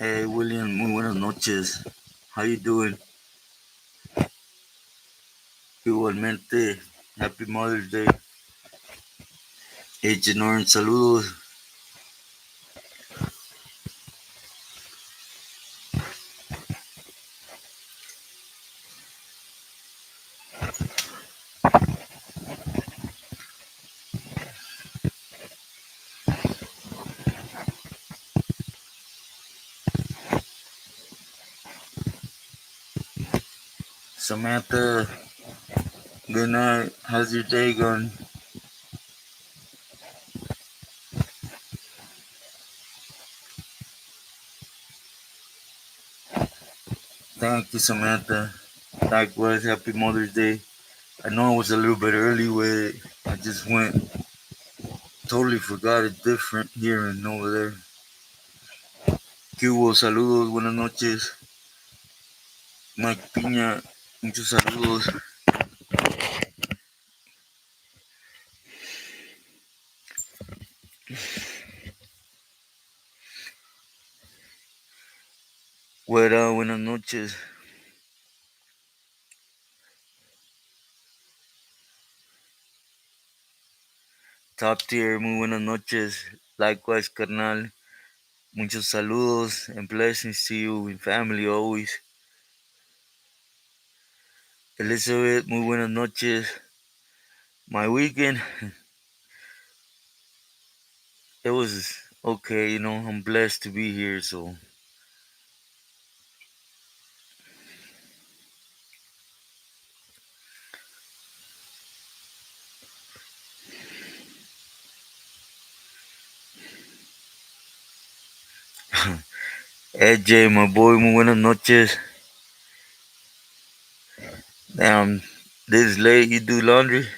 Hey William, muy buenas noches. How you doing? Igualmente, Happy Mother's Day. Hey Janoran, saludos. Samantha, good night. How's your day going? Thank you, Samantha. Likewise, Happy Mother's Day. I know I was a little bit early with it. I just totally forgot it's different here and over there. ¿Qué hubo? Saludos, buenas noches. Mike Piña, muchos saludos. Buenas noches. Top tier, muy buenas noches. Likewise, carnal. Muchos saludos and blessings to you and family always. Elizabeth, muy buenas noches. My weekend, it was okay, I'm blessed to be here, so. AJ, my boy, muy buenas noches. Damn, this late, you do laundry?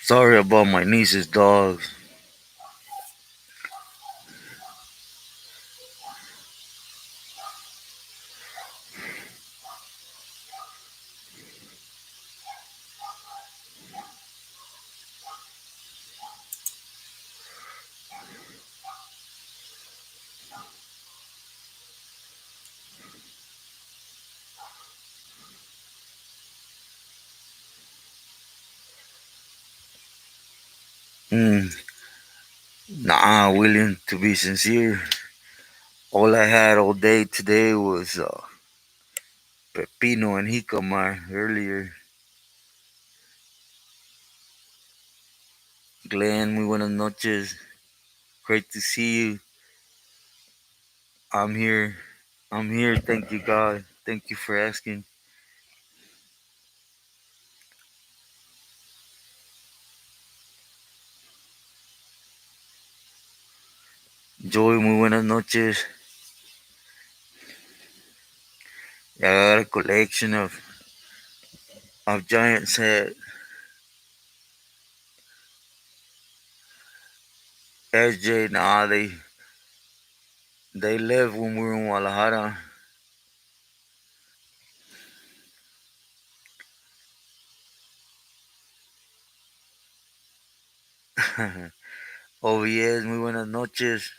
Sorry about my niece's dogs. Nah, William, to be sincere, all I had all day today was pepino and jicama earlier. Glenn, muy buenas noches. Great to see you. I'm here. I'm here. Thank you, God. Thank you for asking. Joy, muy buenas noches. I got a collection of giant set. SJ, nah, they left when we were in Guadalajara. OBS, muy buenas noches.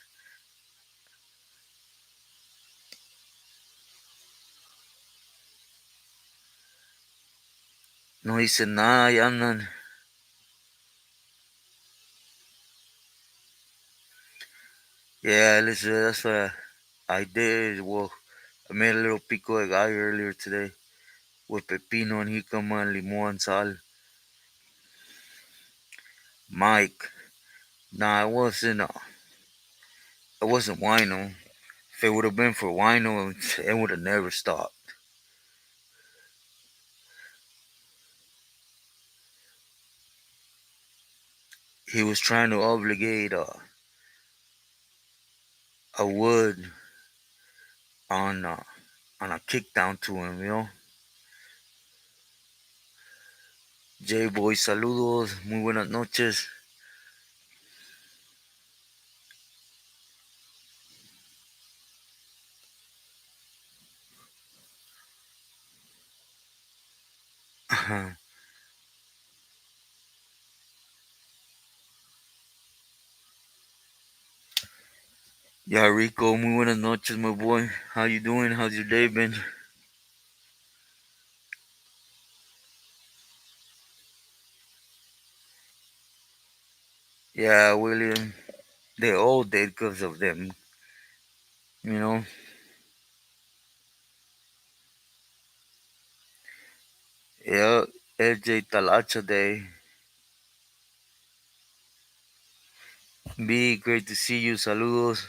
No hice nada, ya andan. Yeah, listen, that's what I did. Well, I made a little pico de gallo earlier today with pepino and jicama and limon and sal. Mike, nah, it wasn't wino. If it would have been for Wino, it would have never stopped. He was trying to obligate a wood on on a kickdown to him, you know. J-Boy, saludos, muy buenas noches. Ya Rico, muy buenas noches, my boy. How you doing? How's your day been? Yeah, William. They all dead because of them, you know. Yeah, LJ Talacha Day. B, great to see you. Saludos.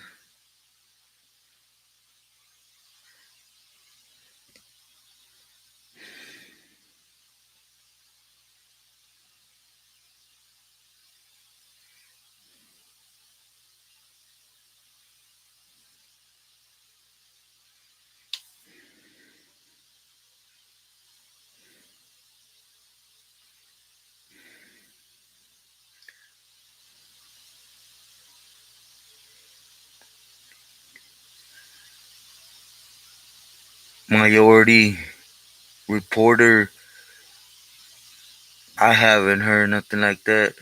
Majority reporter. I haven't heard nothing like that.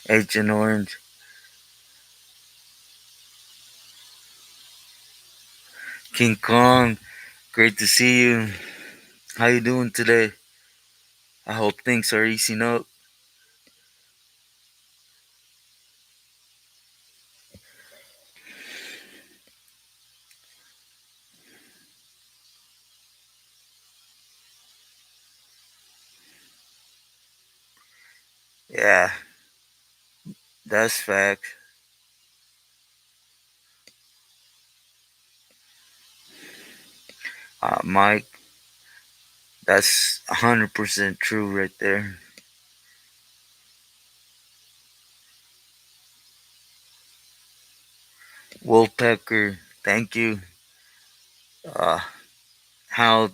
Agent Orange. King Kong. Great to see you. How you doing today? I hope things are easing up. Yeah, that's fact. Mike, that's 100% true right there. Wolfpacker, thank you. Uh, how,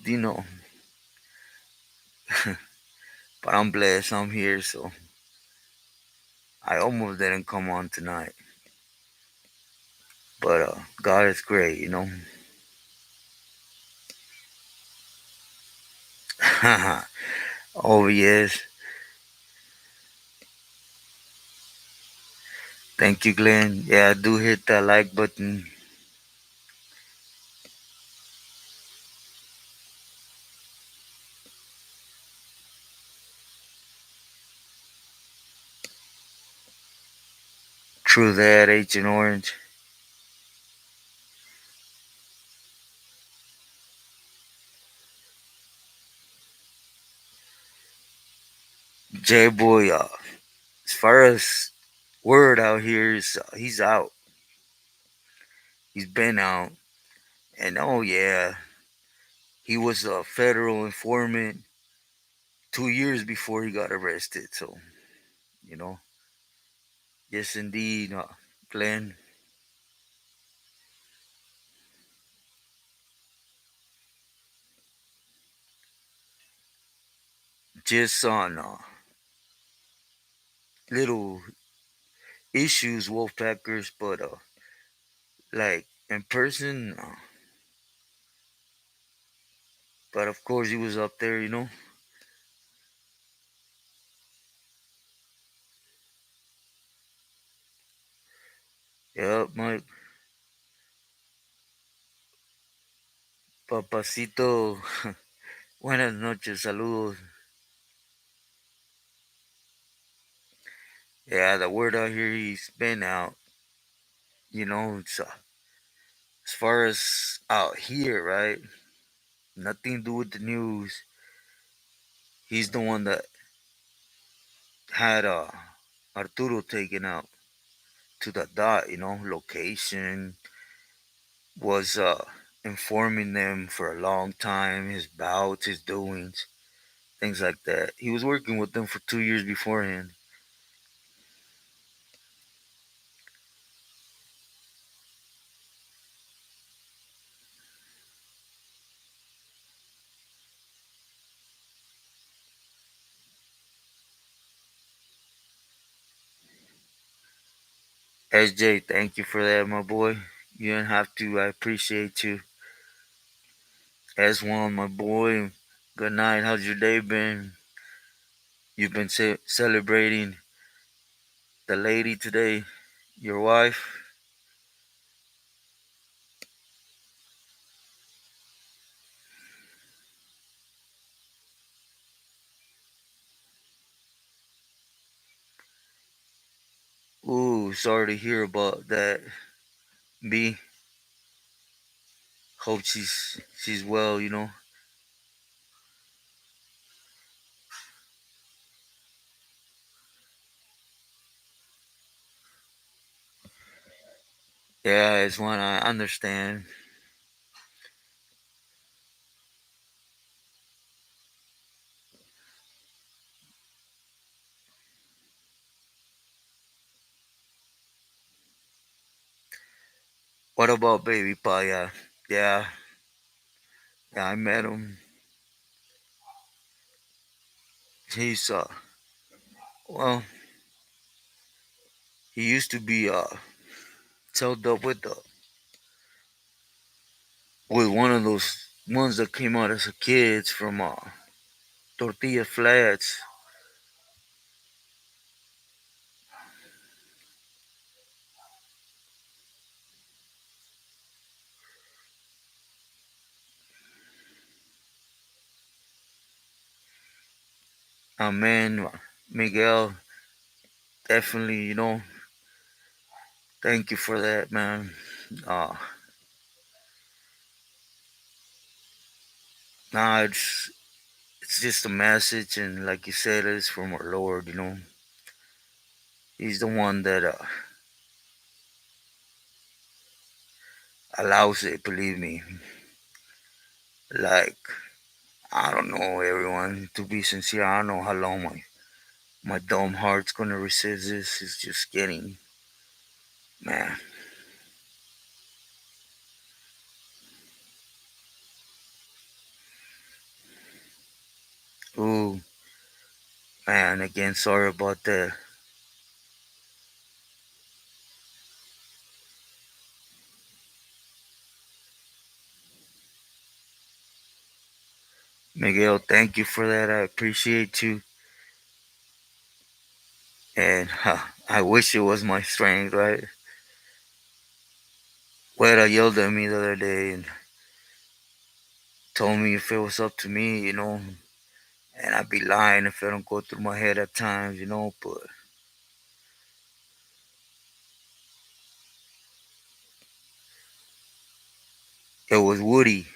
but I'm blessed. I'm here, so I almost didn't come on tonight. But God is great, you know. Oh, yes. Thank you, Glenn. Yeah, do hit that like button. True that, Agent Orange. J Boy, as far as word out here is, he's out. He's been out. And oh, yeah, he was a federal informant 2 years before he got arrested. So, you know, yes, indeed, Glenn. Just on little issues, Wolfpackers, but like in person, but of course, he was up there, you know. Yep, my papacito. Buenas noches, saludos. Yeah, the word out here, he's been out. You know, it's, as far as out here, right? Nothing to do with the news. He's the one that had Arturo taken out to the dot, location, was informing them for a long time, his bouts, his doings, things like that. He was working with them for 2 years beforehand. SJ, thank you for that, my boy. You didn't have to. I appreciate you. S1, my boy. Good night. How's your day been? You've been celebrating the lady today, your wife. Ooh, sorry to hear about that. B. Hope she's well. Yeah, it's one I understand. What about Baby Paya? Yeah, yeah, I met him. He's well, he used to be tied up with one of those ones that came out as a kids from Tortilla Flats. Man, Miguel, definitely, thank you for that, man. Uh, nah, it's just a message, and like you said, it's from our Lord. He's the one that allows it. Believe me. Like, I don't know, everyone. To be sincere, I don't know how long my dumb heart's gonna resist this. It's just getting, man. Ooh, man. Again, sorry about that. Miguel, thank you for that. I appreciate you. And I wish it was my strength, right? Weta yelled at me the other day and told me if it was up to me, and I'd be lying if it don't go through my head at times, but it was Woody,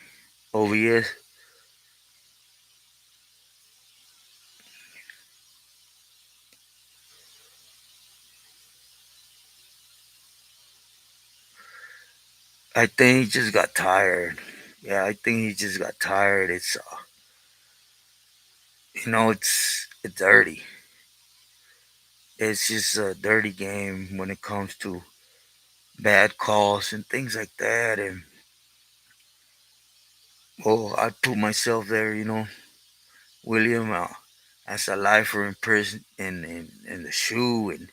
OBS. I think he just got tired. Yeah, I think he just got tired. It's dirty. It's just a dirty game when it comes to bad calls and things like that. And well, I put myself there, William, as a lifer in prison in the shoe and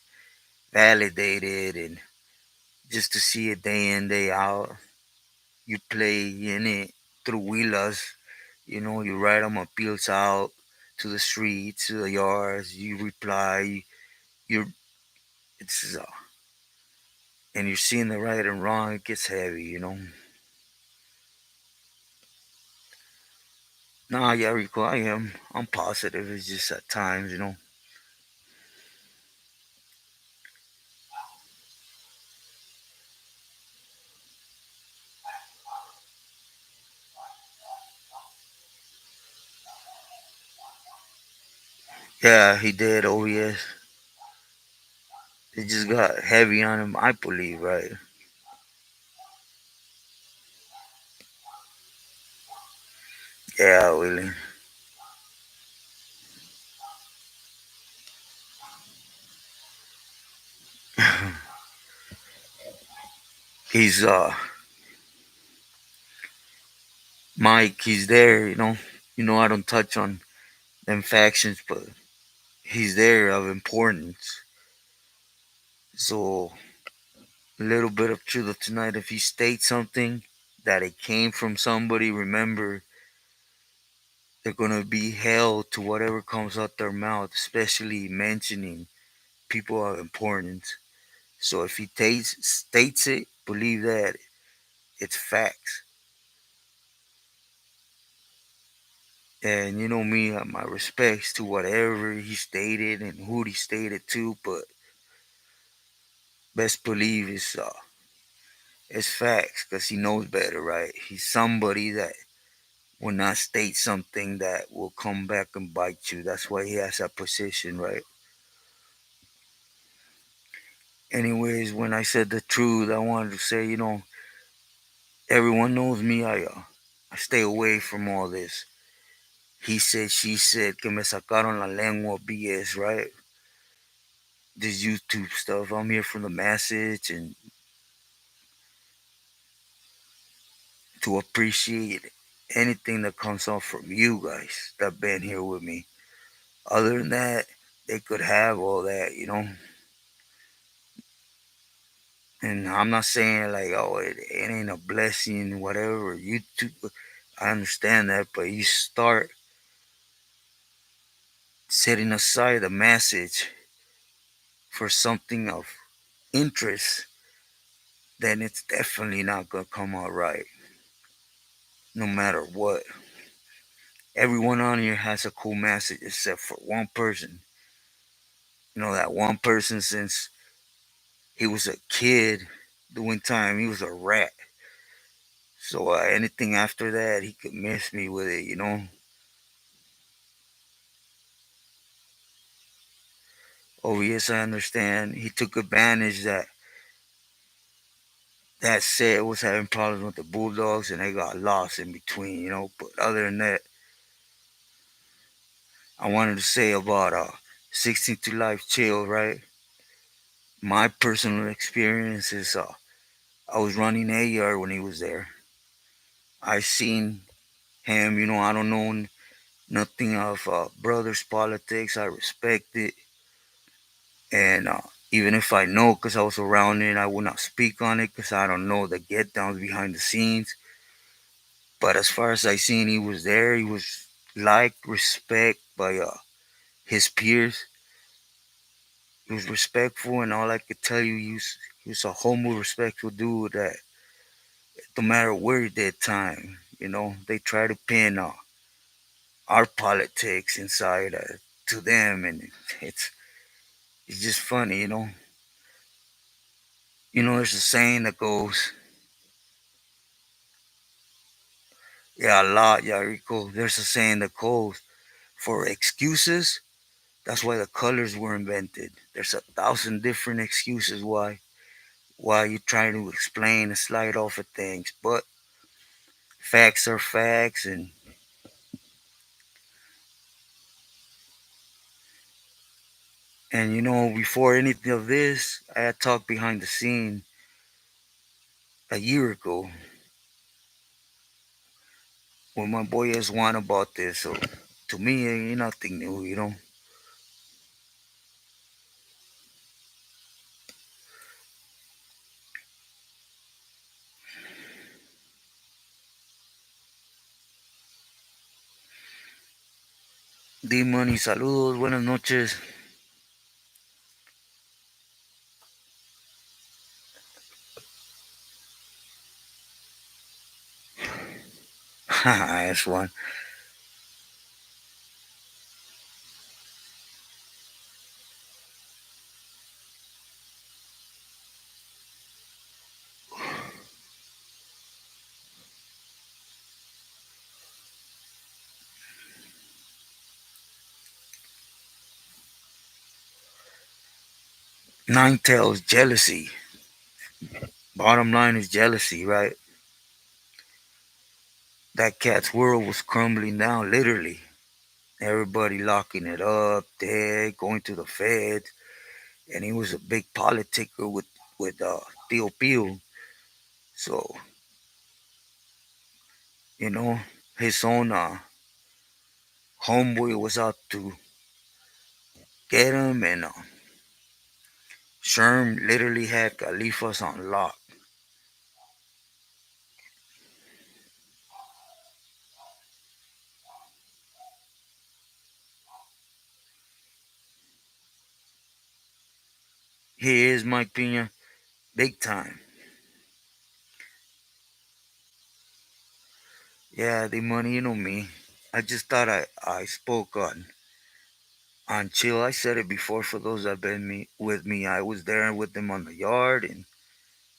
validated and just to see it day in day out. You play in it through wheelers. You write them appeals out to the streets, to the yards. You reply. You're it's and you're seeing the right and wrong. It gets heavy. Nah, yeah, Rico, I am. I'm positive. It's just at times. Yeah, he did. Oh yes, it just got heavy on him. I believe, right? Yeah, Willie. He's Mike. He's there. I don't touch on them factions, but he's there of importance. So a little bit of truth tonight. If he states something that it came from somebody, remember they're gonna be held to whatever comes out their mouth, especially mentioning people of importance. So if he states it, believe that it's facts. And you know me, my respects to whatever he stated and who he stated to, but best believe it's facts because he knows better, right? He's somebody that will not state something that will come back and bite you. That's why he has that position, right? Anyways, when I said the truth, I wanted to say, everyone knows me. I stay away from all this. He said, she said, que me sacaron la lengua BS, right? This YouTube stuff. I'm here for the message and to appreciate anything that comes out from you guys that been here with me. Other than that, they could have all that. And I'm not saying like, oh, it ain't a blessing, whatever. YouTube, I understand that, but you start setting aside a message for something of interest, then it's definitely not gonna come out right, no matter what. Everyone on here has a cool message except for one person. That one person since he was a kid doing time, he was a rat. So anything after that, he could miss me with it. Oh yes, I understand. He took advantage that set was having problems with the Bulldogs and they got lost in between. But other than that, I wanted to say about 16 to Life Chill, right? My personal experience is I was running AR when he was there. I seen him, I don't know nothing of brothers politics. I respect it. And even if I know because I was around it, I will not speak on it because I don't know the get downs behind the scenes. But as far as I seen, he was there. He was liked, respect by his peers. He was respectful, and all I could tell you, he was a humble, respectful dude that no matter where he did time, they try to pin our politics inside to them, and it's it's just funny. There's a saying that goes, yeah, a lot, yeah, Rico. There's a saying that goes, for excuses, that's why the colors were invented. There's 1,000 different excuses why you try to explain and slide off of things, but facts are facts, and before anything of this, I had talked behind the scene a year ago with my boy S1 about this. So to me, it ain't nothing new. D-Money, saludos, buenas noches. S1. Nine Tails jealousy. Bottom line is jealousy, right? That cat's world was crumbling down, literally. Everybody locking it up, dead, going to the Fed, and he was a big politicker with Tio Pio. So you know, his own homeboy was out to get him, and Sherm literally had Califas on lock. He is Mike Pina, big time. Yeah, the money, you know me. I just thought I spoke on chill. I said it before for those that been me with me. I was there with him on the yard, and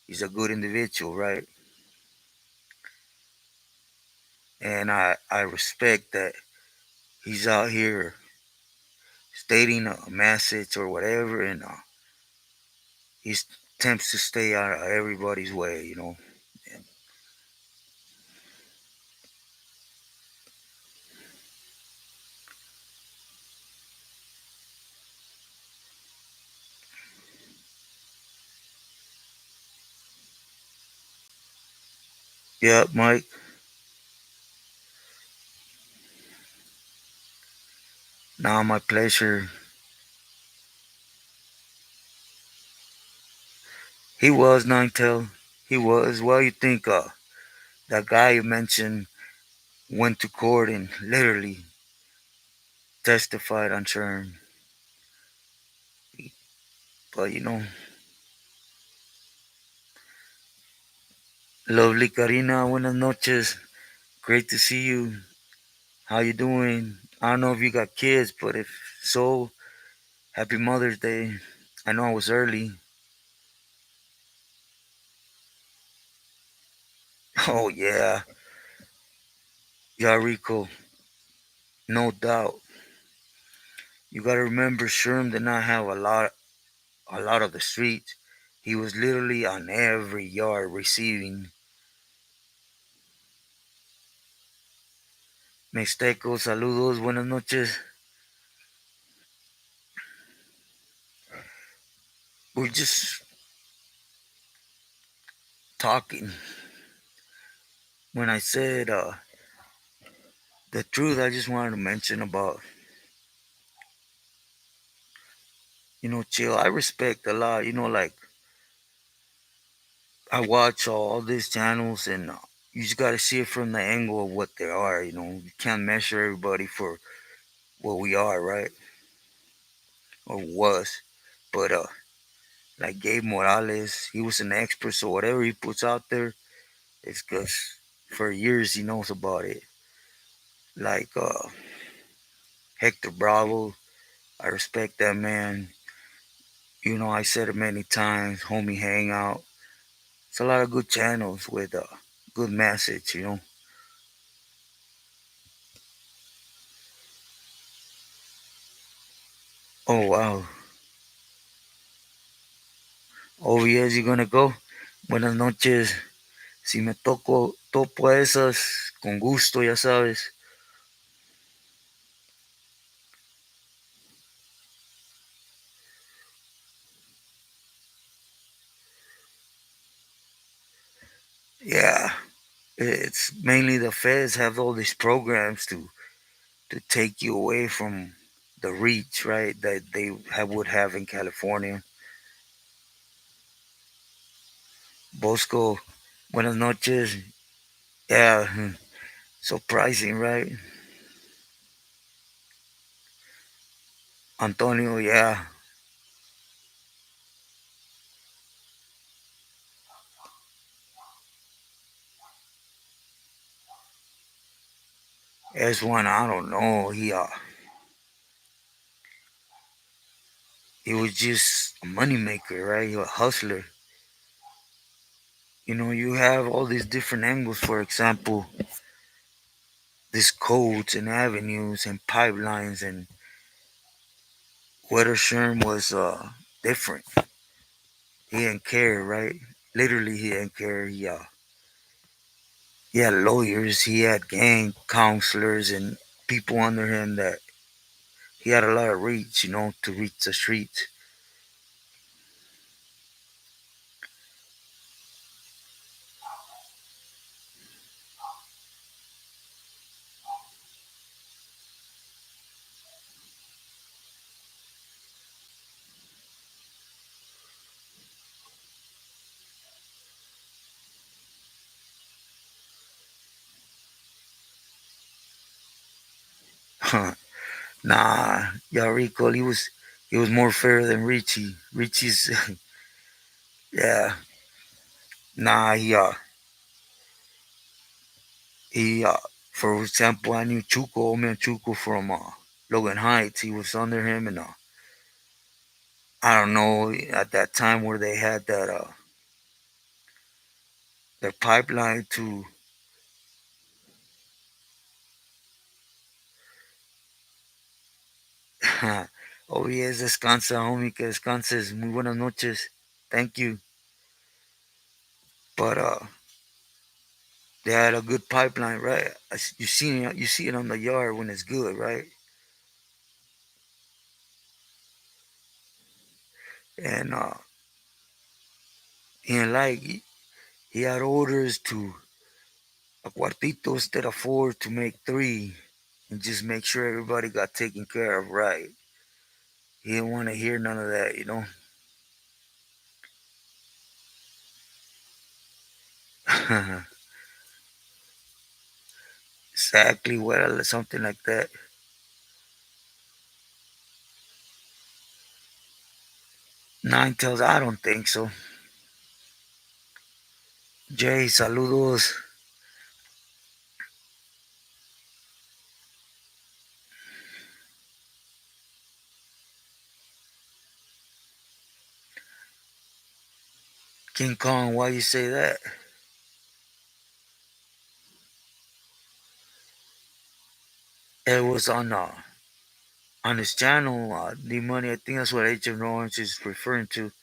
he's a good individual, right? And I respect that he's out here stating a message or whatever, and he attempts to stay out of everybody's way, you know. And, yeah, Mike. Now my pleasure. He was Ninetale. He was. Well, you think that guy you mentioned went to court and literally testified on Sherm. But you know, lovely Karina, buenas noches. Great to see you. How you doing? I don't know if you got kids, but if so, happy Mother's Day. I know I was early. Oh yeah, yeah, Rico, no doubt. You gotta remember, Sherm did not have a lot of the streets. He was literally on every yard receiving. Mixteco, saludos, buenas noches. We're just talking. When I said the truth, I just wanted to mention about, chill. I respect a lot, like I watch all these channels, and you just got to see it from the angle of what they are, You can't measure everybody for what we are, right? Or was. But like Gabe Morales, he was an expert, so whatever he puts out there, it's because for years he knows about it. Like Hector Bravo, I respect that man. I said it many times, homie hangout. It's a lot of good channels with a good message. Oh wow. Oh yes, you're gonna go. Buenas noches. Si me topo a esas, con gusto, ya sabes. Yeah, it's mainly the feds have all these programs to take you away from the reach, right? That they would have in California. Bosco, buenas noches. Yeah, surprising, right? Antonio, yeah, S one. I don't know. He was just a moneymaker, right? He was a hustler. You have all these different angles. For example, these codes and avenues and pipelines, and Wettersherm was different. he didn't care, right? Literally, he didn't care. He had lawyers, he had gang counselors, and people under him that he had a lot of reach, to reach the streets. Nah, yeah, Rico, he was more fair than Richie. Richie's, yeah, nah, he, for example, I knew Chuco, old man Chuco from Logan Heights. He was under him, and I don't know at that time where they had that pipeline to. Oh, yes, descansa, homie, que descanses. Muy buenas noches. Thank you. But they had a good pipeline, right? You see it on the yard when it's good, right? And he ain't like he had orders to a cuartito instead of four to make three, and just make sure everybody got taken care of right. He didn't want to hear none of that. Exactly. Well, something like that. Nine tells, I don't think so. Jay, saludos. King Kong, why you say that? It was on his channel, D Money. I think that's what Agent Orange is referring to.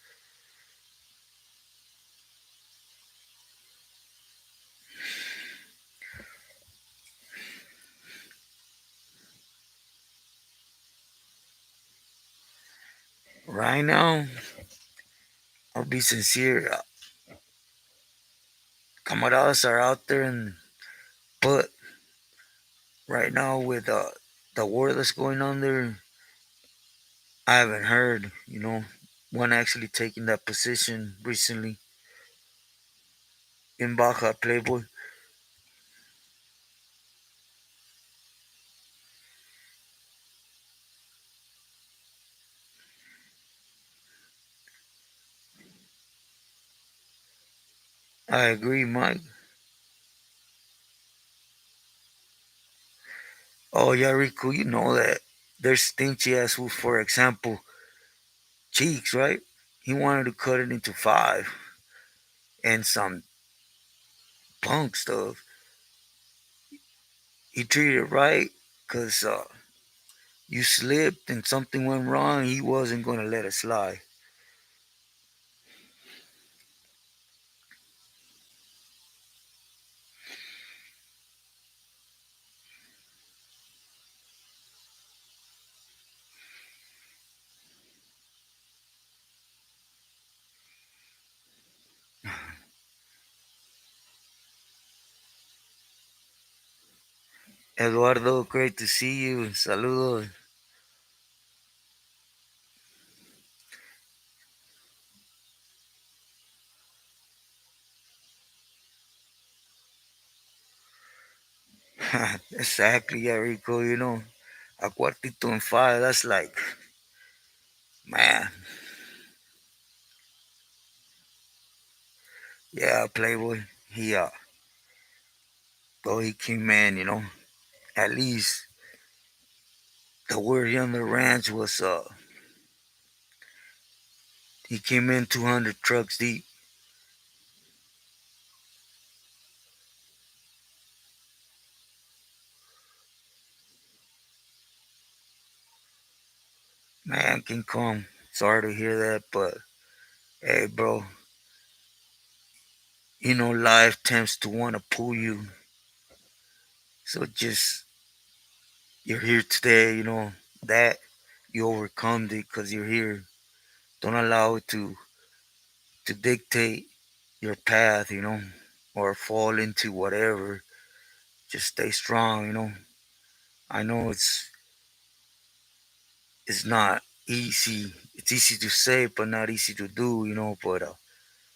Right now, I'll be sincere. Camaradas are out there, but right now with the war that's going on there, I haven't heard, one actually taking that position recently in Baja Playboy. I agree, Mike. Oh, yeah, Rico, you know that there's stingy ass who, for example, Cheeks, right? He wanted to cut it into five and some punk stuff. He treated it right because you slipped and something went wrong. He wasn't going to let it slide. Eduardo, great to see you. Saludos. Exactly, yeah, Rico. A cuartito and five, that's like, man, yeah, Playboy. Though he came in, at least the word on the ranch was, he came in 200 trucks deep. Man, King Kong, sorry to hear that, but Hey, bro, life tends to want to pull you. So just, you're here today, that you overcome it because you're here. Don't allow it to dictate your path, or fall into whatever. Just stay strong. I know it's not easy. It's easy to say, but not easy to do. But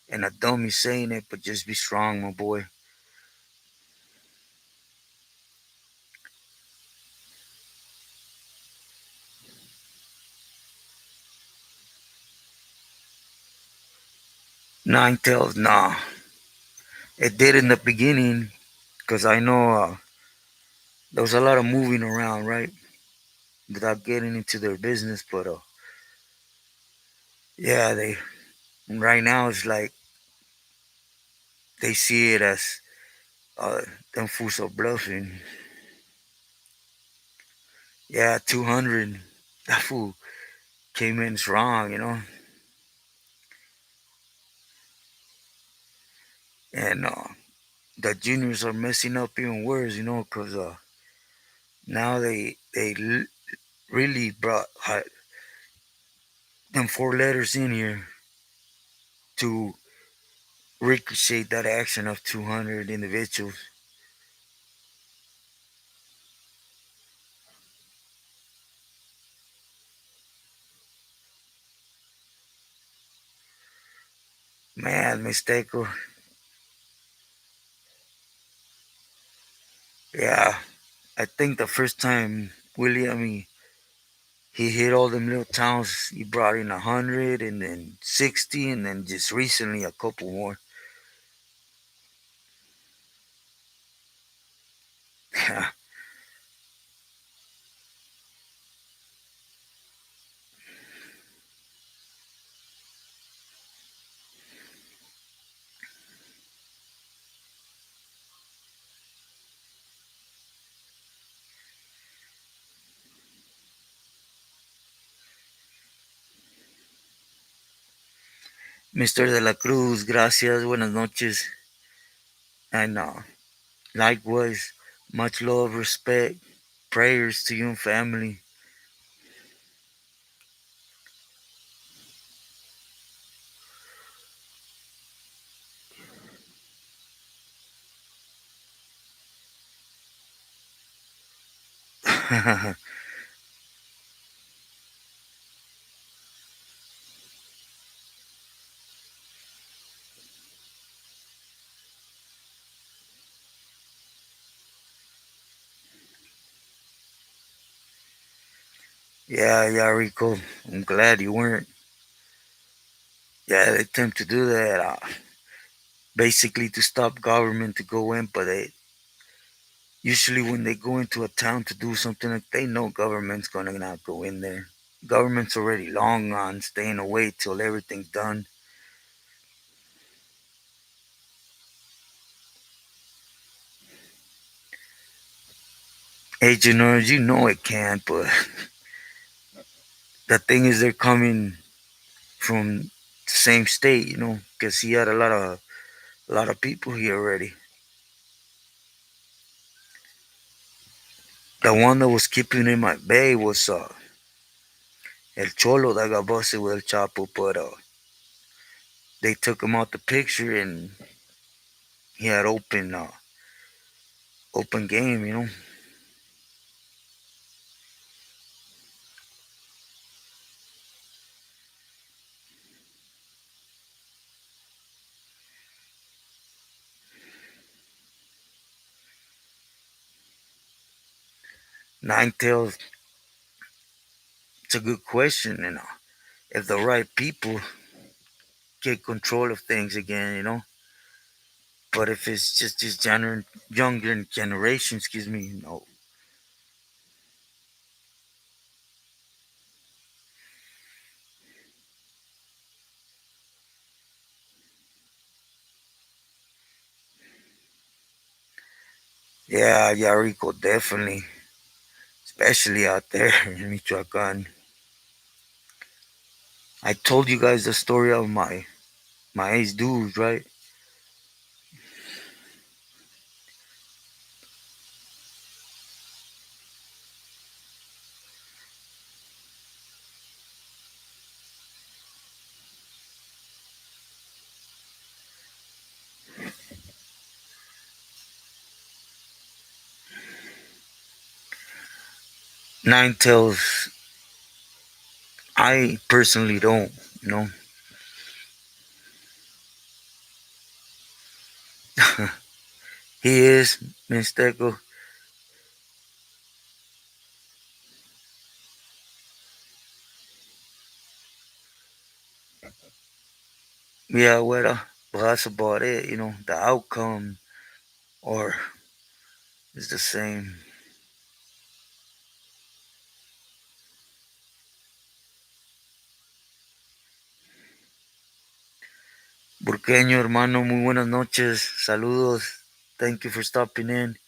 and a dummy saying it, but just be strong, my boy. 9 tails, nah. It did in the beginning, cause I know there was a lot of moving around, right? Without getting into their business, but yeah, they right now it's like they see it as uh, them fools are bluffing. Yeah, 200. That fool came in strong. And the juniors are messing up even worse, because now they really brought them 4 letters in here to ricochet that action of 200 individuals. Man, Mistake. Yeah, I think the first time William he hit all them little towns, he brought in 100 and then 60 and then just recently a couple more. Mr. De La Cruz, gracias, buenas noches. And likewise, much love, respect, prayers to you and family. Yeah, yeah, Rico. I'm glad you weren't. Yeah, they attempt to do that, basically to stop government to go in, but they usually when they go into a town to do something like they know government's gonna not go in there. Government's already long on staying away till everything's done. Agent, you know it can't, but the thing is they're coming from the same state, because he had a lot of people here already. The one that was keeping him at bay was El Cholo that got busted with El Chapo, but they took him out the picture and he had open game. 9 tails. It's a good question, and if the right people get control of things again. But if it's just this younger generation, excuse me, no. Yeah, yeah, Rico, definitely, especially out there in Michoacan. I told you guys the story of my ace dudes, right? Nine Tails, I personally don't, you know. He is Mixteco. Yeah, well, but that's about it, you know. The outcome or is the same. Burqueño, hermano, muy buenas noches. Saludos. Thank you for stopping in.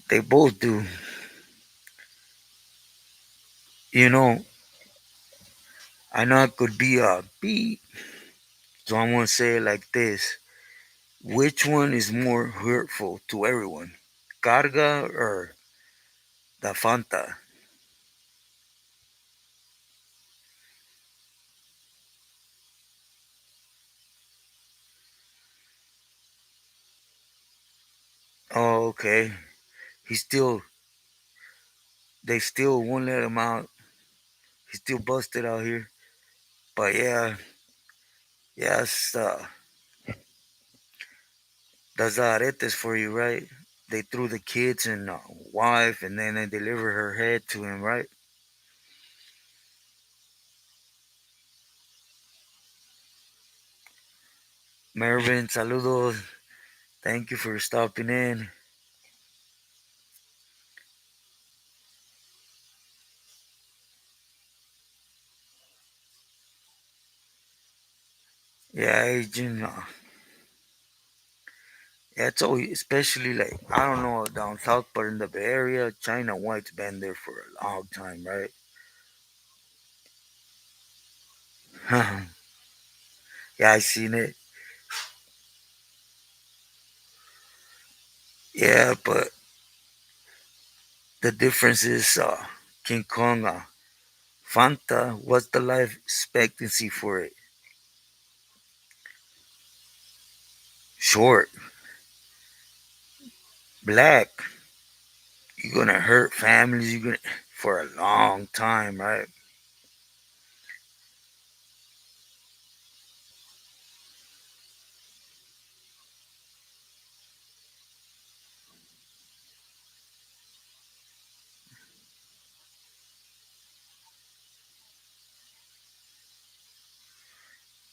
They both do. You know, I know it could be a beat, so I'm gonna say it like this. Which one is more hurtful to everyone? Carga or the Fanta? Oh, okay. He still, they still won't let him out. He's still busted out here. But yeah, yes, that's the aretes for you, right? They threw the kids and wife, and then they deliver her head to him, right? Mervin, saludos. Thank you for stopping in. Yeah, Agent. Yeah, it's always, especially like, I don't know down south, but in the Bay Area, China White's been there for a long time, right? Yeah, I seen it. Yeah, but the difference is King Kong, Fanta, what's the life expectancy for it? Short. Black. You're gonna hurt families. You're gonna for a long time, right?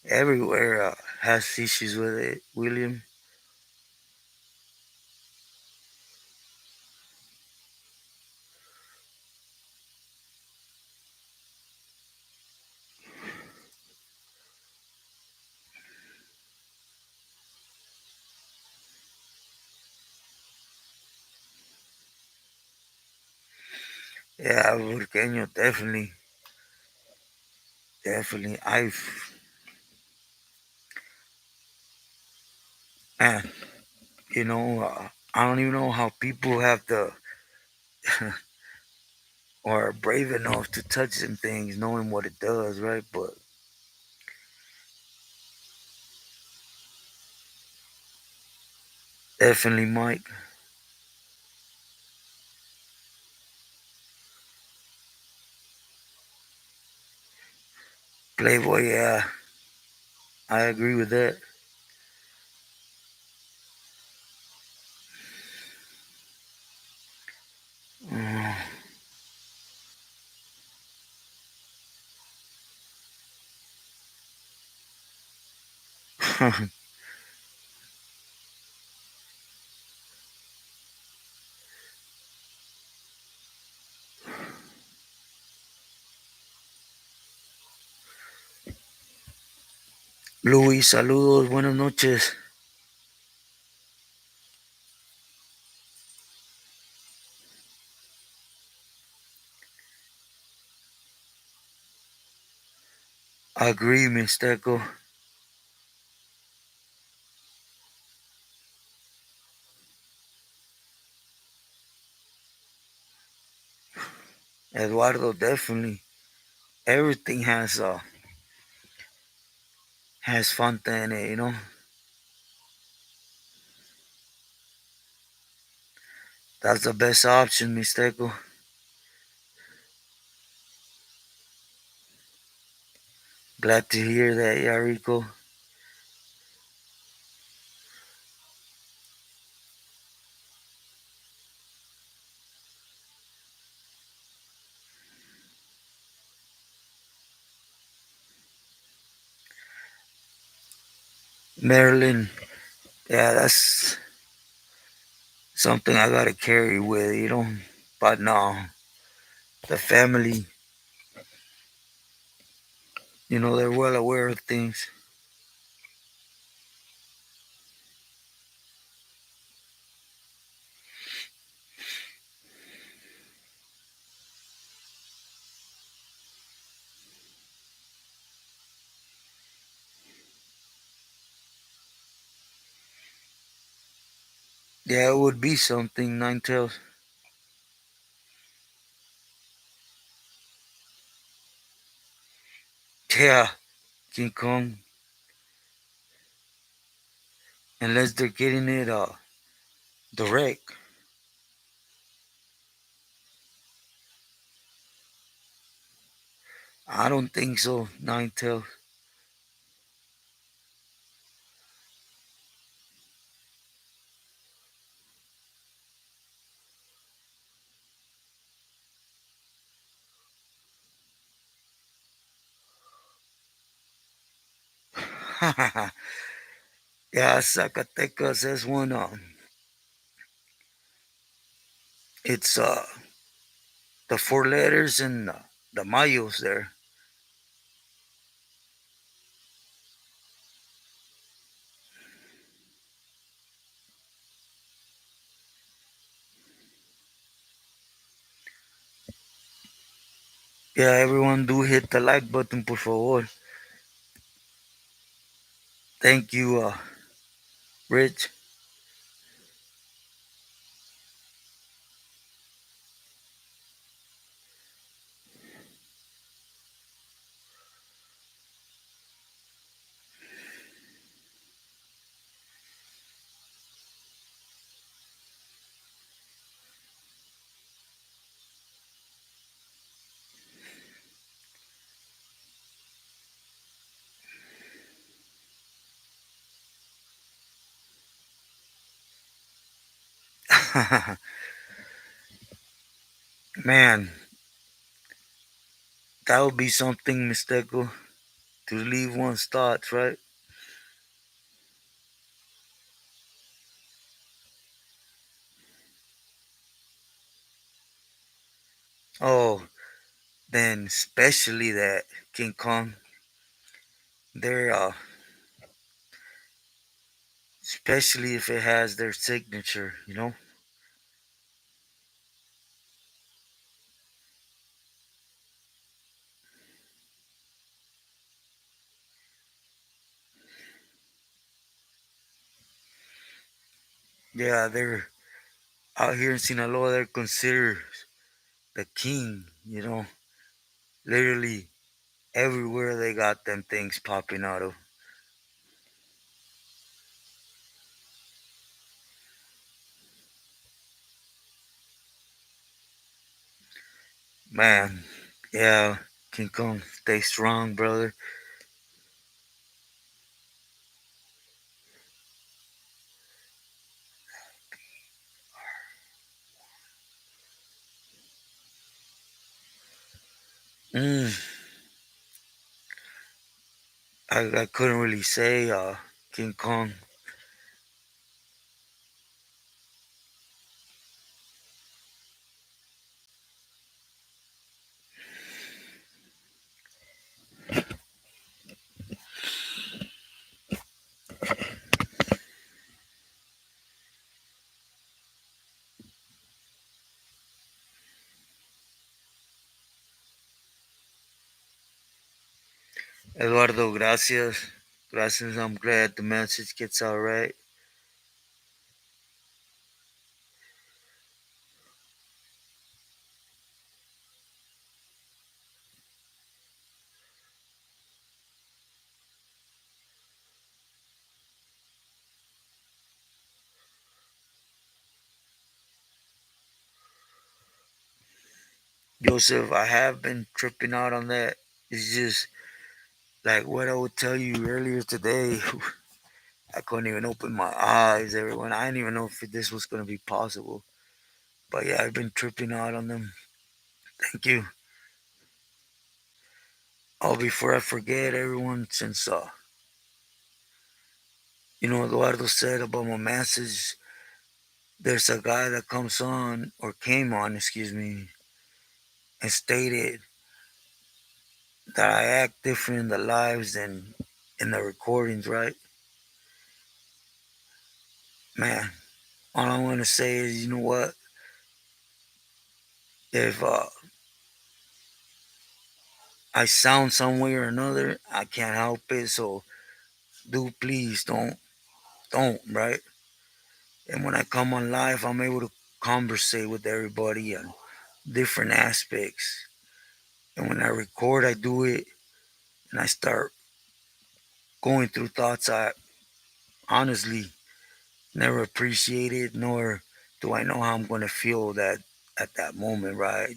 Everywhere has issues with it, William. Yeah, Burqueño, definitely, definitely. Man, I don't even know how people have the or are brave enough to touch them things, knowing what it does, right? But definitely, Mike, Playboy. Yeah, I agree with that. Mm. Luis, saludos, buenas noches. I agree, Mixteco. Eduardo, definitely. Everything has Fanta in it, you know. That's the best option, Mixteco. Glad to hear that, Yarico. Maryland, yeah, that's something I gotta carry with, you know. But no, the family, you know, they're well aware of things. Yeah, it would be something, Nine Tails. Yeah, King Kong, unless they're getting it direct. I don't think so, Nine Tails. Yeah, Zacatecas has one. It's the four letters and the Mayos there. Yeah, everyone do hit the like button, por favor. Thank you, Rich. Man, that would be something, Misteko, to leave one's thoughts, right? Oh, then especially that King Kong, they're especially if it has their signature, you know. Yeah, they're out here in Sinaloa. They're considered the king, you know. Literally everywhere they got them things popping out of. Man, yeah, King Kong, stay strong, brother. Mm, I couldn't really say King Kong. Eduardo, gracias. Gracias. I'm glad the message gets out right. Joseph, I have been tripping out on that. It's just like what I would tell you earlier today. I couldn't even open my eyes, everyone. I didn't even know if this was going to be possible. But yeah, I've been tripping out on them. Thank you. Oh, before I forget, everyone, since Eduardo said about my message, there's a guy that comes on or came on, excuse me, and stated that I act different in the lives than in the recordings, right? Man, all I want to say is, you know what? If I sound some way or another, I can't help it. So do please don't, right? And when I come on live, I'm able to conversate with everybody on different aspects. And when I record, I do it and I start going through thoughts I honestly never appreciated, nor do I know how I'm going to feel that at that moment, right?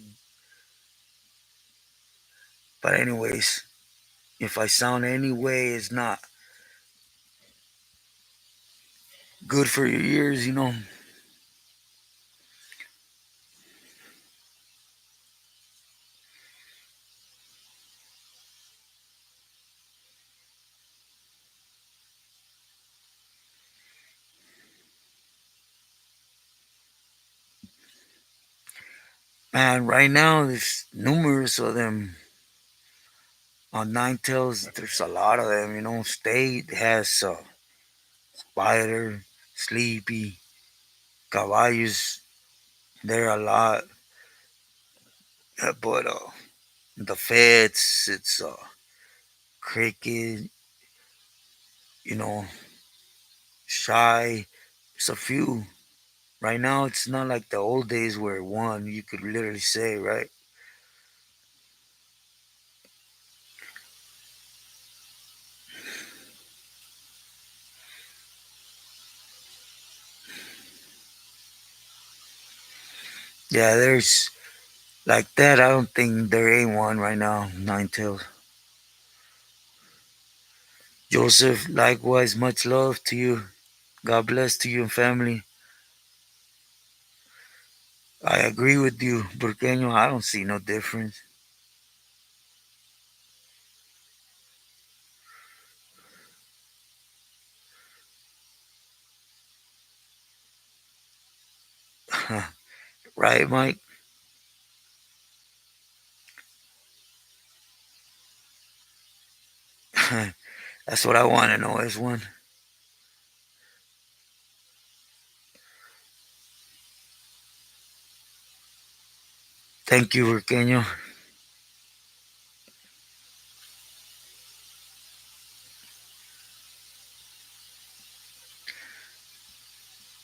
But anyways, if I sound any way it's not good for your ears. Man, right now there's numerous of them on Nine Tails. There's a lot of them. State has Spider, Sleepy, Caballos. There are a lot, but the Feds, it's Cricket, you know, Shy. It's a few. Right now, it's not like the old days where one you could literally say, right? Yeah, there's like that. I don't think there ain't one right now. Nine Tails. Joseph, likewise, much love to you. God bless to you and family. I agree with you, Burqueño. I don't see no difference. Right, Mike? That's what I want to know, is one. Thank you, Burqueño.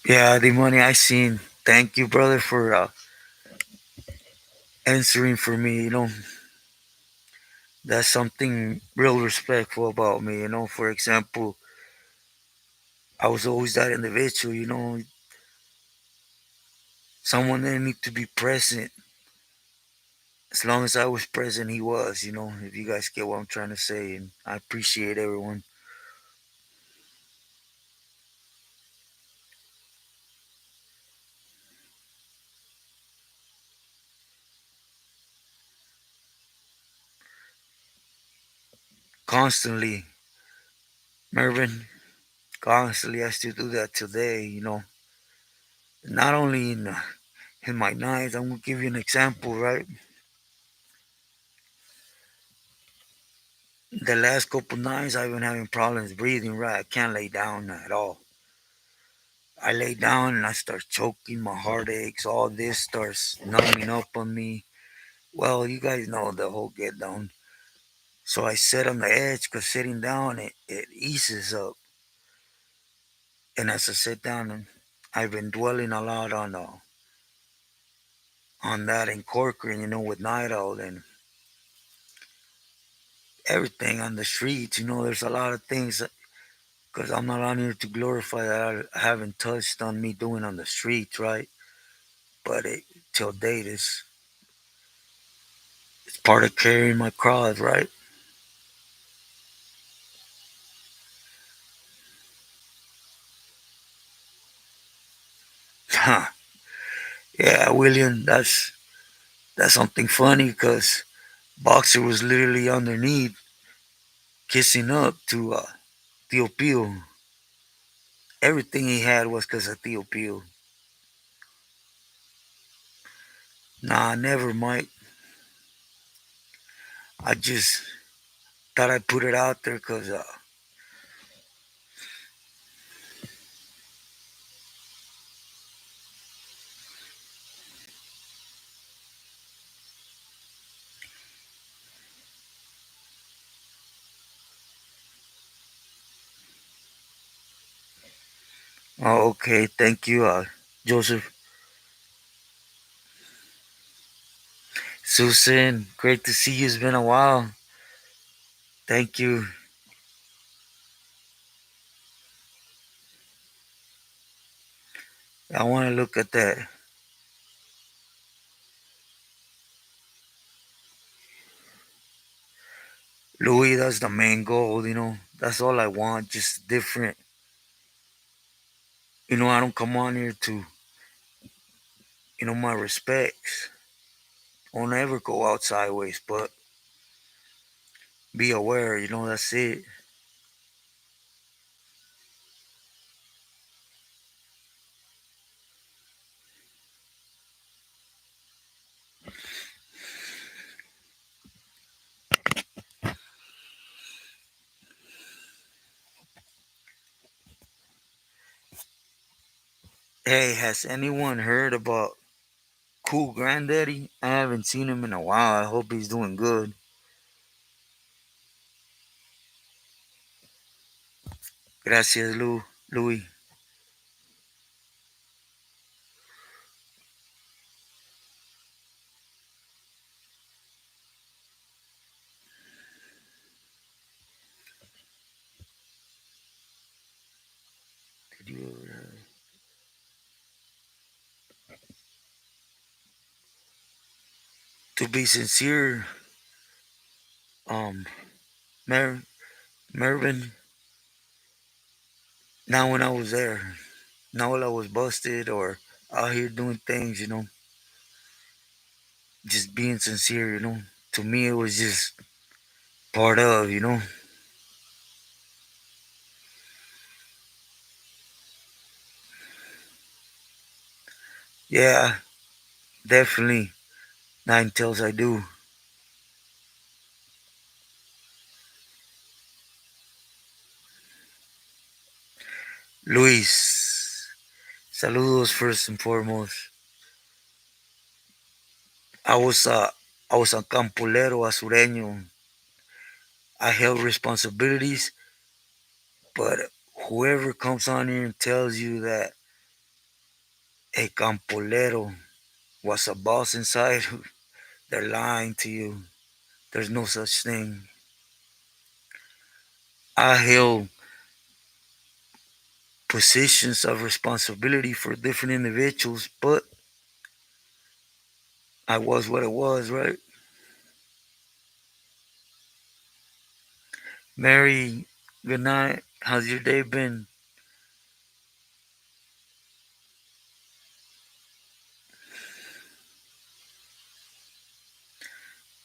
Yeah, the money I seen. Thank you, brother, for answering for me. That's something real respectful about me. For example, I was always that individual. Someone didn't need to be present. As long as I was present, he was. If you guys get what I'm trying to say, and I appreciate everyone constantly. Mervin, constantly, I still do that today. Not only in my nights. I'm gonna give you an example, right? The last couple nights, I've been having problems breathing. Right, I can't lay down at all. I lay down and I start choking. My heart aches. All this starts numbing up on me. Well, you guys know the whole get down. So I sit on the edge because sitting down it eases up. And as I sit down, and I've been dwelling a lot on that in Corcoran, with Night Owl and everything on the streets. There's a lot of things because I'm not on here to glorify that I haven't touched on me doing on the streets, right? But till date, it's part of carrying my cross, right? Yeah, William, that's something funny because Boxer was literally underneath kissing up to Tio Pio. Everything he had was because of Tio Pio. Nah, never, Mike. I just thought I'd put it out there because, oh, okay, thank you, Joseph. Susan, great to see you. It's been a while. Thank you. I want to look at that. Louis, that's the main goal. That's all I want, just different. I don't come on here to, my respects. Don't ever go out sideways, but be aware, that's it. Hey, has anyone heard about Cool Granddaddy? I haven't seen him in a while. I hope he's doing good. Gracias, Louis. Did you ever, to be sincere, um, Mer- Mervin, not when I was there, not when I was busted or out here doing things, just being sincere. To me, it was just part of. Yeah, definitely. Nine tells I do. Luis, saludos first and foremost. I was uh I was a campolero asureño. I held responsibilities, but whoever comes on here and tells you that a campolero was a boss inside, they're lying to you. There's no such thing. I held positions of responsibility for different individuals, but I was what it was, right? Mary, good night. How's your day been?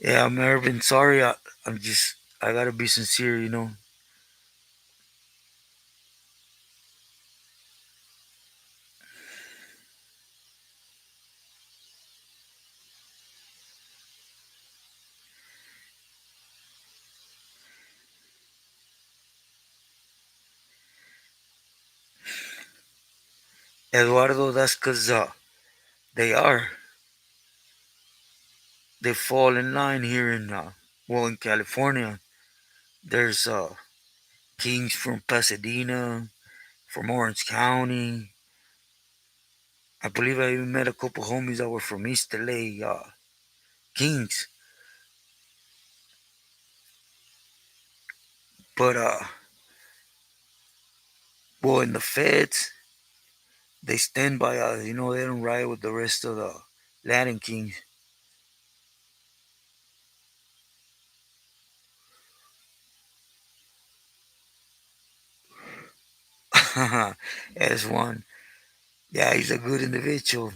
Yeah, Marvin, sorry. I gotta be sincere. Eduardo, that's because they are. They fall in line here in California. There's Kings from Pasadena, from Orange County. I believe I even met a couple homies that were from East LA. Kings, but well, in the feds, they stand by us. You know, they don't ride with the rest of the Latin Kings. As one, yeah, he's a good individual,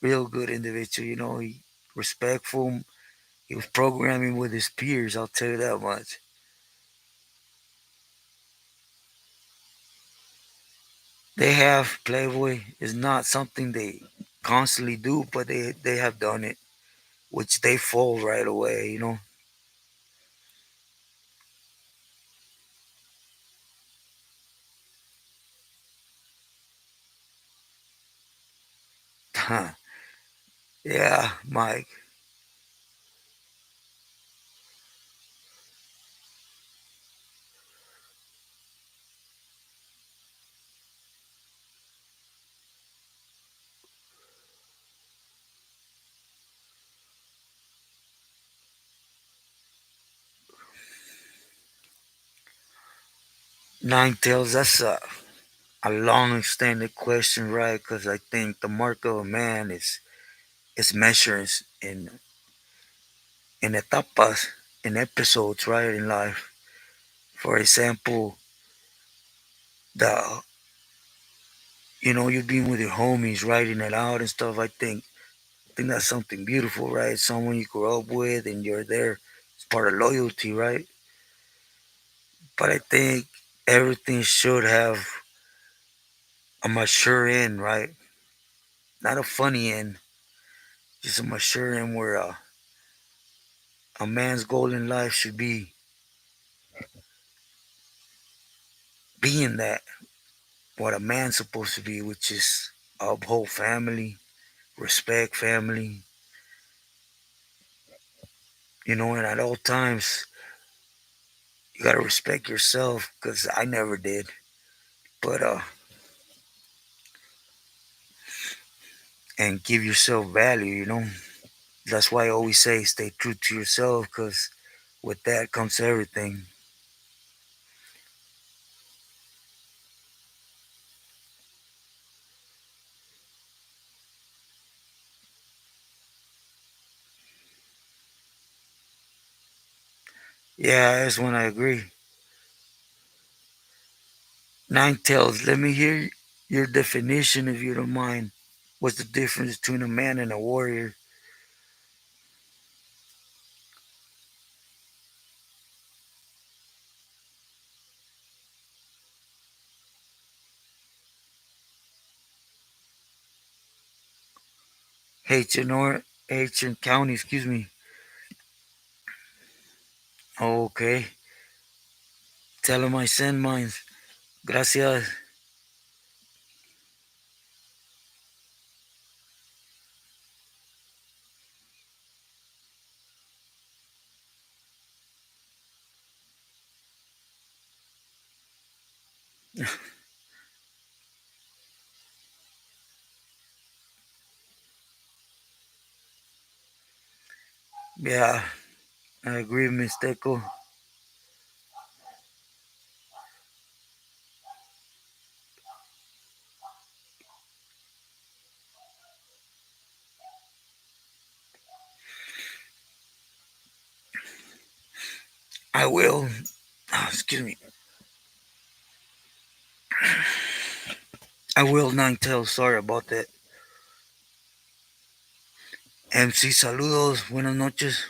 real good individual. You know, he respectful. He was programming with his peers. I'll tell you that much. They have Playboy is not something they constantly do, but they have done it, which they fall right away. You know, yeah, Mike. Nine tails. That's a long extended question, right? Because I think the mark of a man is measured in etapas, in episodes, right, in life. For example, the you've been with your homies, writing it out and stuff. I think that's something beautiful, right? Someone you grew up with and you're there. It's part of loyalty, right? But I think everything should have a mature end, right? Not a funny end, just a mature end where a man's goal in life should be being that what a man's supposed to be, which is uphold family, respect family, and at all times you gotta respect yourself because I never did. But and give yourself value. That's why I always say stay true to yourself because with that comes everything. Yeah, that's when I agree. Nine tails, let me hear your definition if you don't mind. What's the difference between a man and a warrior? H and County, excuse me. Okay. Tell him I send mine. Gracias. Yeah, I agree, Mesteco. I will. Excuse me. I will, Nine Tails. Sorry about that. MC, saludos. Buenas noches.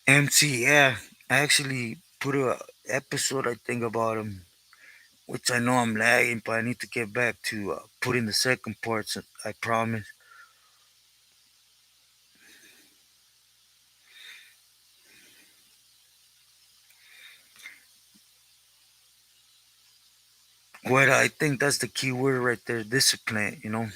MC, yeah. I actually put a episode, I think, about him, which I know I'm lagging, but I need to get back to putting the second parts, I promise. What I think that's the key word right there, discipline, you know.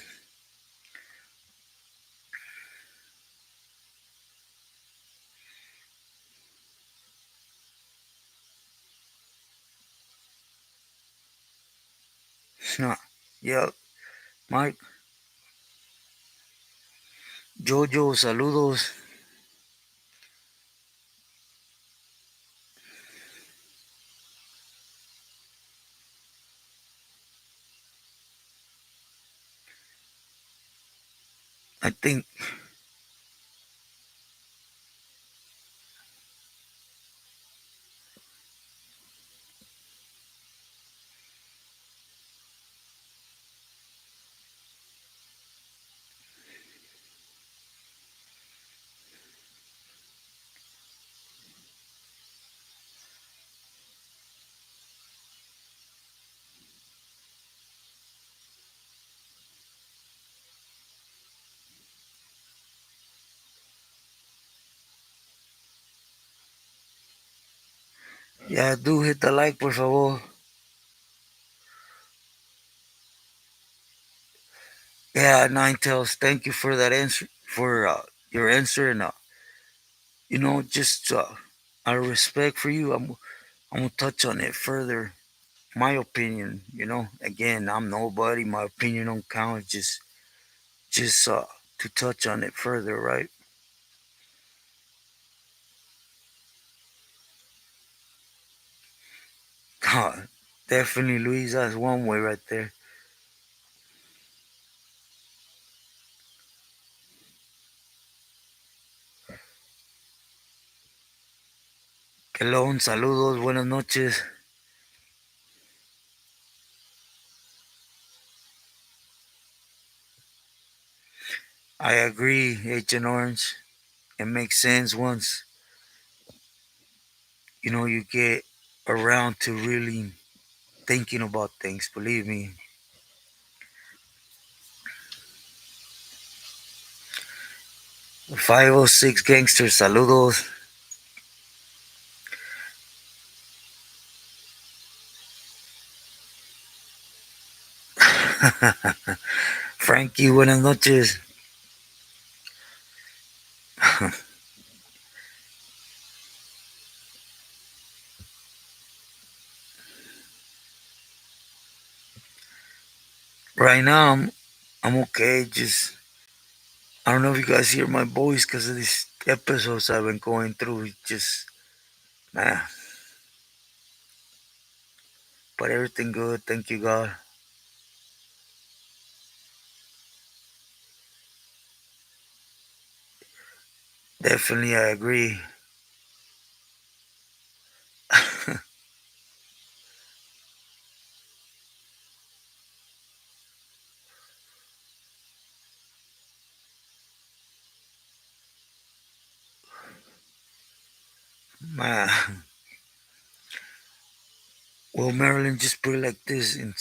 Yeah, Mike, Jojo, saludos. I think, yeah, do hit the like, por favor. Yeah, Nine Tails, thank you for that answer, for your answer, and just out of respect for you, I'm gonna touch on it further. My opinion, again, I'm nobody. My opinion don't count. Just to touch on it further, right? God, definitely, Luis. That's one way right there. Hello, saludos, buenas noches. I agree, Agent Orange. It makes sense once you get around to really thinking about things. Believe me. 506 gangsters, saludos. Frankie, buenas noches. Right now, I'm okay. Just I don't know if you guys hear my voice because of these episodes I've been going through. Just nah, but everything good. Thank you, God. Definitely, I agree. Man, well, Maryland, just put it like this: in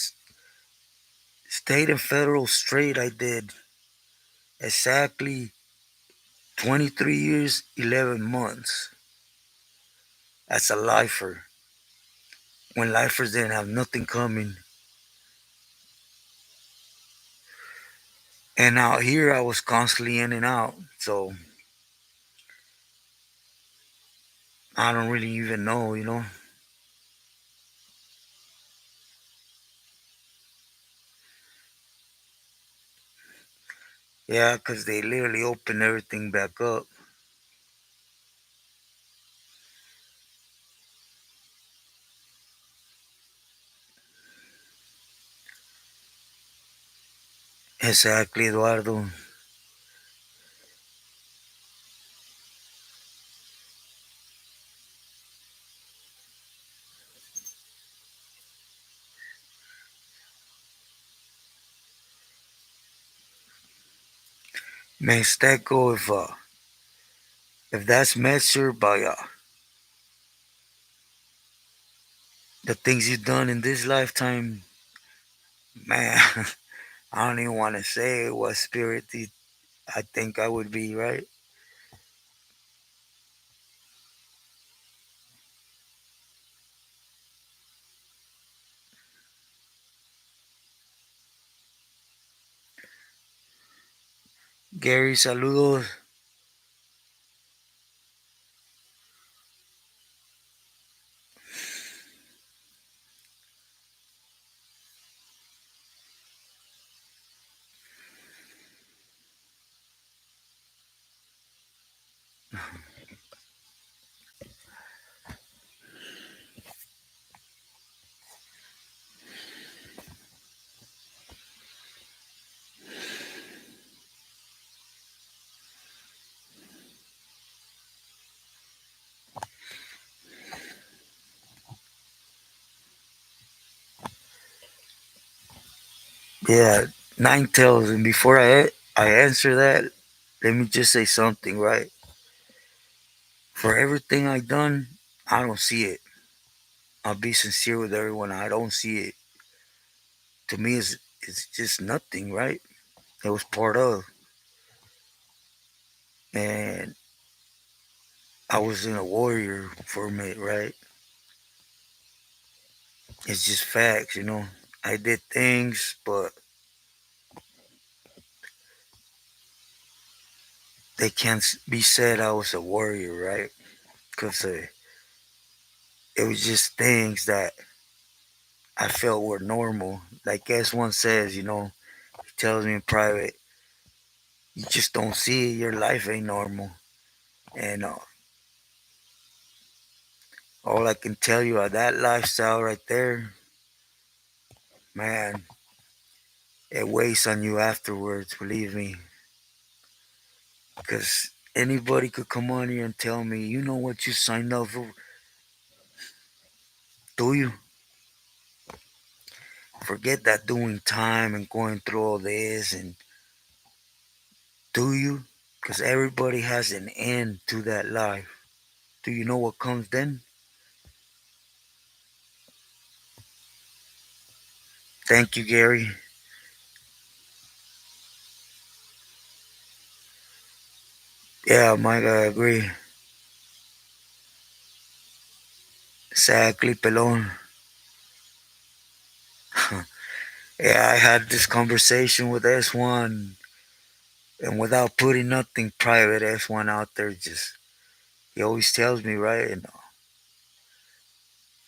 state and federal straight, I did exactly 23 years, 11 months. That's a lifer. When lifers didn't have nothing coming, and out here I was constantly in and out. So I don't really even know. Yeah, because they literally opened everything back up. Exactly, Eduardo. Man, Stecco, if that's measured by the things you've done in this lifetime, man, I don't even want to say what spirit I think I would be, right? Gary, saludos. Yeah, nine tails. And before I answer that, let me just say something, right? For everything I done, I don't see it. I'll be sincere with everyone. I don't see it. To me, it's just nothing, right? It was part of, and I was in a warrior for a minute, right? It's just facts, you know. I did things, but they can't be said I was a warrior, right? Because it was just things that I felt were normal. Like S1 says, you know, he tells me in private, you just don't see it. Your life ain't normal. And all I can tell you of that lifestyle right there, man, it weighs on you afterwards, believe me. Because anybody could come on here and tell me, you know what you signed up for? Do you? Forget that doing time and going through all this and do you? Because everybody has an end to that life. Do you know what comes then? Thank you, Gary. Yeah, Mike, I agree. Exactly, Pelon. Yeah, I had this conversation with S1, and without putting nothing private, S1 out there, just he always tells me, right? And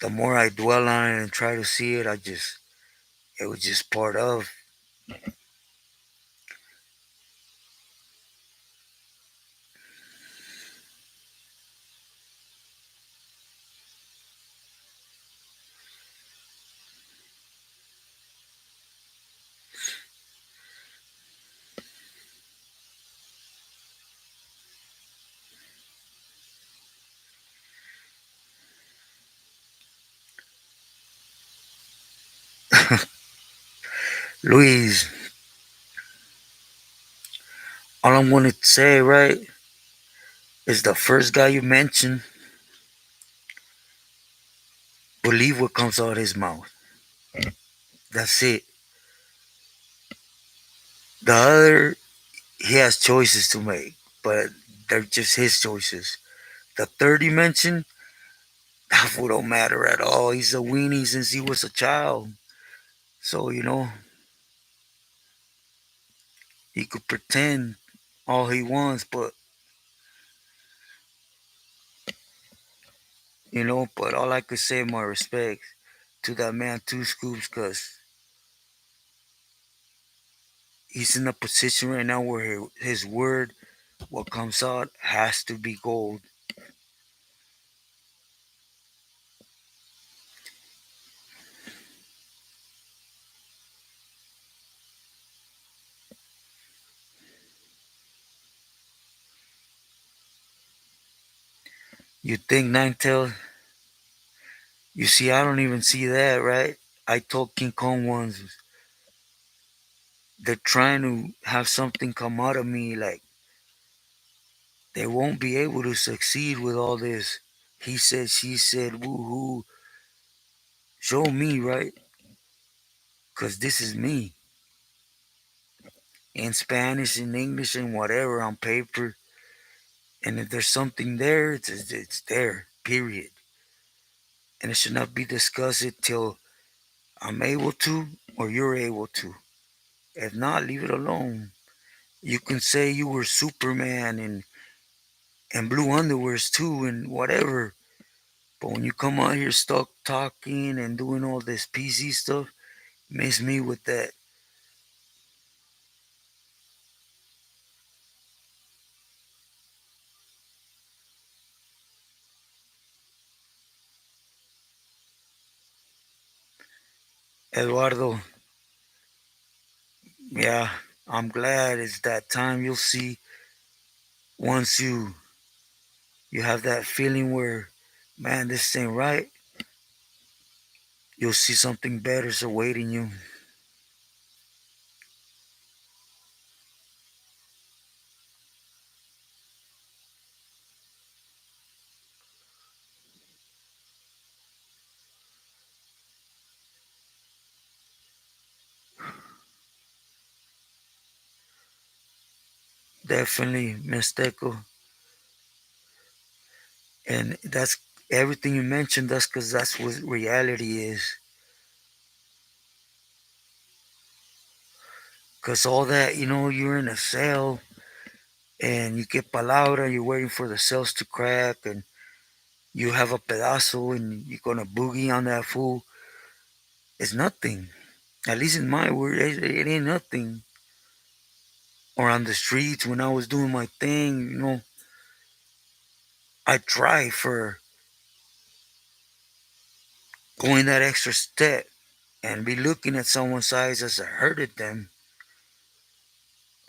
the more I dwell on it and try to see it, it was just part of. Luis, all I'm going to say, right, is the first guy you mentioned, believe what comes out of his mouth. That's it. The other, he has choices to make, but they're just his choices. The third you mentioned, that fool don't matter at all. He's a weenie since he was a child. So, you know, he could pretend all he wants, but, you know, but all I could say, my respect to that man, Two Scoops, because he's in a position right now where his word, what comes out, has to be gold. You think Ninetale? You see, I don't even see that, right? I told King Kong once, they're trying to have something come out of me, like they won't be able to succeed with all this. He said, she said, woohoo. Show me, right? Because this is me. In Spanish, in English, and whatever on paper. And if there's something there, it's there, period. And it should not be discussed till I'm able to or you're able to. If not, leave it alone. You can say you were Superman and blue underwears too and whatever. But when you come out here stuck talking and doing all this PC stuff, miss me with that. Eduardo, yeah, I'm glad it's that time. You'll see once you have that feeling where, man, this ain't right, you'll see something better's awaiting you. Definitely, Mesteco. And that's everything you mentioned. That's because that's what reality is. Because all that, you're in a cell and you get palabra, you're waiting for the cells to crack, and you have a pedazo and you're going to boogie on that fool. It's nothing. At least in my word, it ain't nothing. Or on the streets when I was doing my thing, I try for going that extra step and be looking at someone's eyes as I hurted them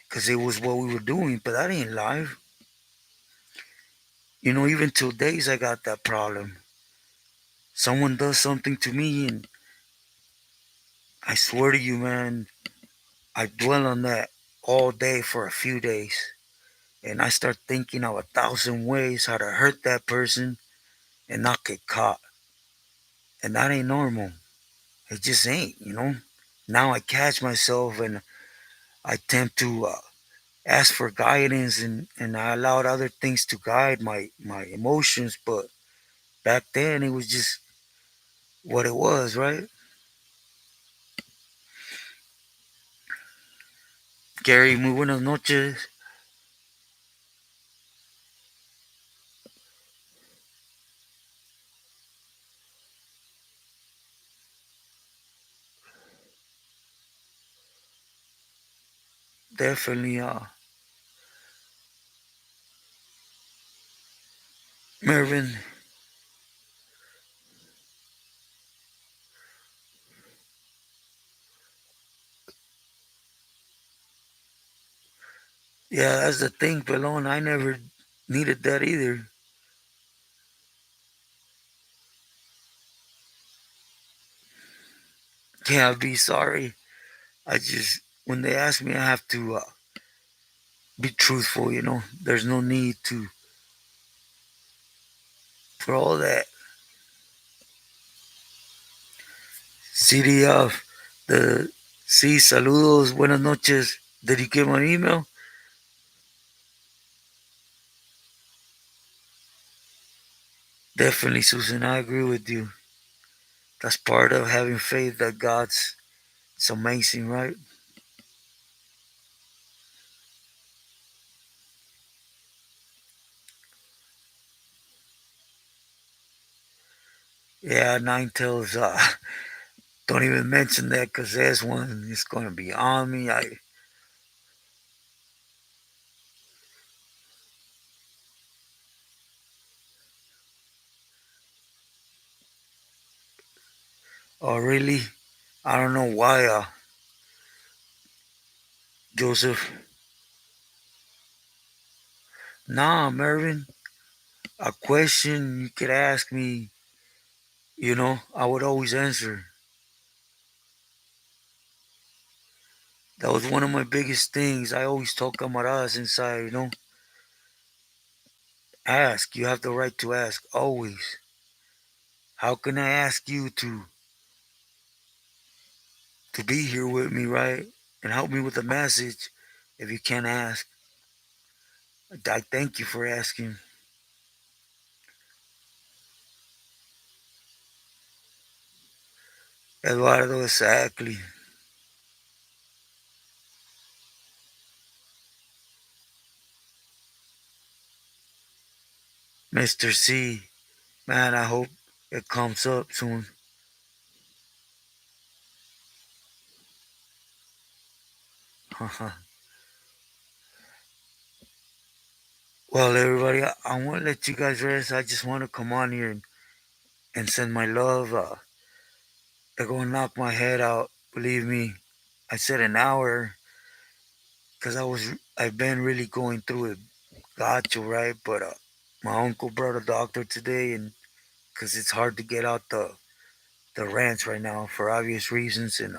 because it was what we were doing, but that ain't life. Even till days I got that problem. Someone does something to me, and I swear to you, man, I dwell on that all day for a few days. And I start thinking of 1,000 ways how to hurt that person and not get caught. And that ain't normal. It just ain't. Now I catch myself and I tend to ask for guidance and I allowed other things to guide my emotions. But back then it was just what it was, right? Gary, muy buenas noches. Definitely, Mervin. Yeah, that's the thing, Pelon. I never needed that either. Yeah, I'd be sorry. When they ask me, I have to be truthful. There's no need for all that. CDF, the sí, saludos, buenas noches. Did you get my email? Definitely, Susan. I agree with you. That's part of having faith that God's it's amazing, right? Yeah, Nine Tails. Don't even mention that because there's one is going to be on me. Oh, really? I don't know why, Joseph. Nah, Mervin. A question you could ask me, I would always answer. That was one of my biggest things. I always told camaradas inside. Ask. You have the right to ask, always. How can I ask you to be here with me, right? And help me with the message if you can't ask? I thank you for asking. Eduardo, exactly. Mr. C. Man, I hope it comes up soon. Well, everybody, I won't let you guys rest. I just want to come on here and send my love. They're going to knock my head out. Believe me. I said an hour because I've been really going through it. Gotcha, right? But my uncle brought a doctor today, and because it's hard to get out the ranch right now for obvious reasons, and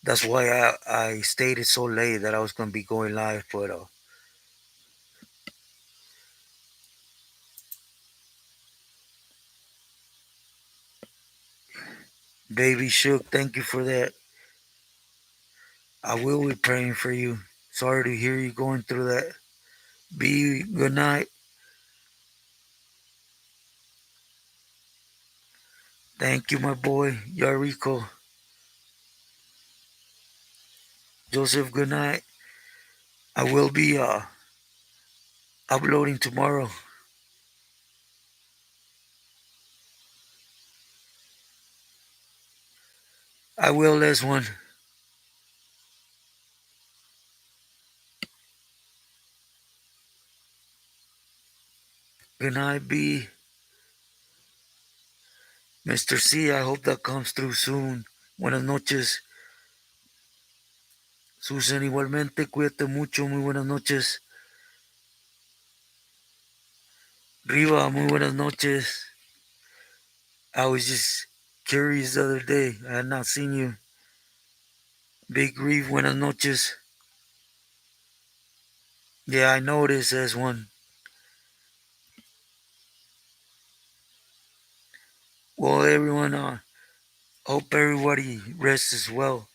that's why I stated so late that I was going to be going live. But Baby Shook, thank you for that. I will be praying for you. Sorry to hear you going through that. B, good night. Thank you, my boy. Yarico. Joseph, good night. I will be uploading tomorrow. I will, Les one. Good night, B. Mr. C, I hope that comes through soon. Buenas noches. Susan, igualmente, cuídate mucho. Muy buenas noches. Riva, muy buenas noches. I was just curious the other day. I had not seen you. Big Reeve, buenas noches. Yeah, I noticed as one. Well, everyone, hope everybody rests well.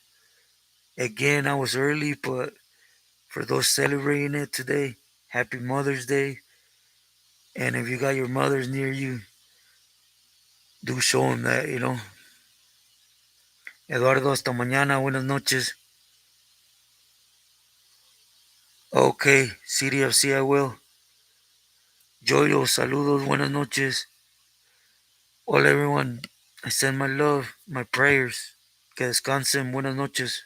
Again, I was early, but for those celebrating it today, happy Mother's Day. And if you got your mothers near you, do show them that. Eduardo, hasta mañana. Buenas noches. Okay, CDFC, I will. Joyo, saludos, buenas noches. Well, everyone, I send my love, my prayers. Que descansen, buenas noches.